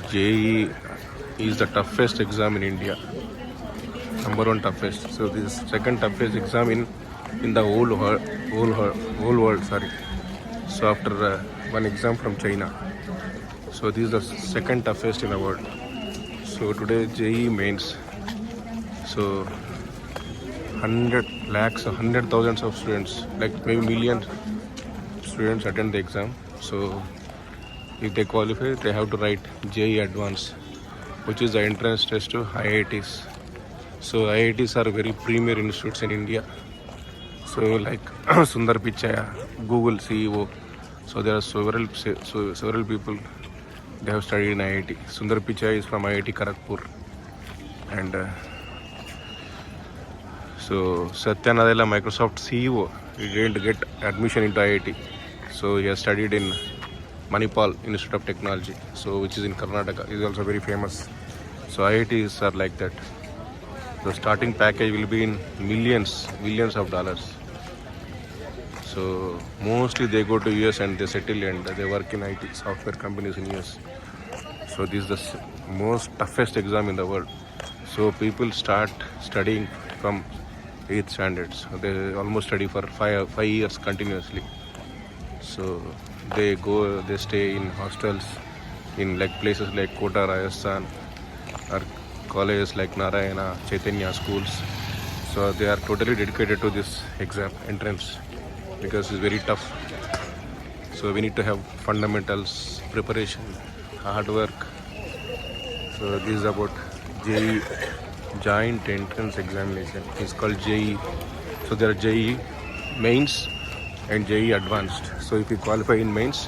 JEE is the toughest exam in India. Number one toughest. So this is second toughest exam in the whole world. Sorry. So after one exam from China. So this is the second toughest in the world. So today JEE mains. So 100 lakhs, 100 thousands of students, like maybe millions students attend the exam. So if they qualify, they have to write JEE Advanced, which is the entrance test to IITs. So IITs are very premier institutes in India. So like Sundar Pichai, Google CEO. So there are several people. They have studied in IIT. Sundar Pichai is from IIT Kharagpur, and so Satya Nadella, Microsoft CEO, he didn't get admission into IIT. So he has studied in Manipal Institute of Technology, so which is in Karnataka. He is also very famous. So IITs are like that. The starting package will be in millions of dollars. So mostly they go to US and they settle and they work in IT software companies in US. So this is the most toughest exam in the world. So people start studying from 8th standards. They almost study for five years continuously. So they stay in hostels in like places like Kota, Rajasthan, or colleges like Narayana, Chaitanya schools. So they are totally dedicated to this exam entrance because it's very tough. So we need to have fundamentals, preparation, hard work. So this is about JEE, Joint Entrance Examination. It's called JEE. So there are JEE mains and JEE Advanced. So if you qualify in mains,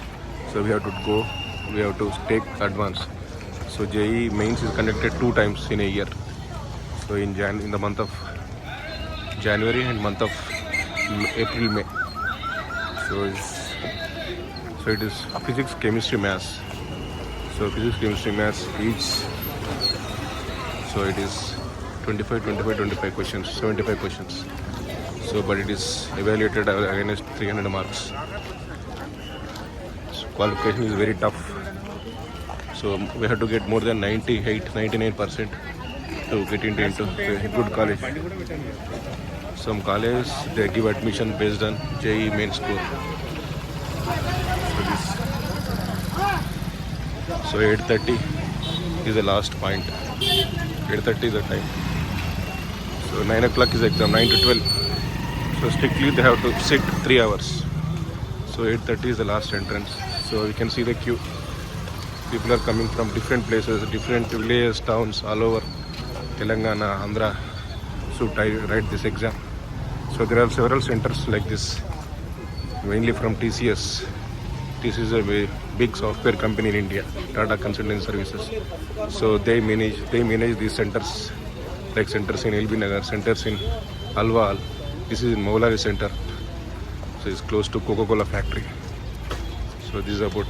so we have to take advanced. So JEE mains is conducted 2 times in a year. So in the month of January and month of April, May. So it is physics, chemistry, maths. So physics, chemistry, maths each. So it is 25 questions, 75 questions. So but it is evaluated against 300 marks. So qualification is very tough. So we have to get more than 99% to get into a good college. Some colleges they give admission based on JEE main score. So 8:30 is the last point. 8:30 is the time. So 9 o'clock is exam, 9 to 12. So strictly they have to sit 3 hours. So 8:30 is the last entrance. So you can see the queue. People are coming from different places, different villages, towns all over Telangana, Andhra, to write this exam. So there are several centers like this, mainly from TCS. TCS is a very big software company in India, Tata Consultancy Services. So they manage these centers, like centers in LB Nagar, centers in Alwal. This is in Moulari Center. So it's close to Coca-Cola factory. So this is about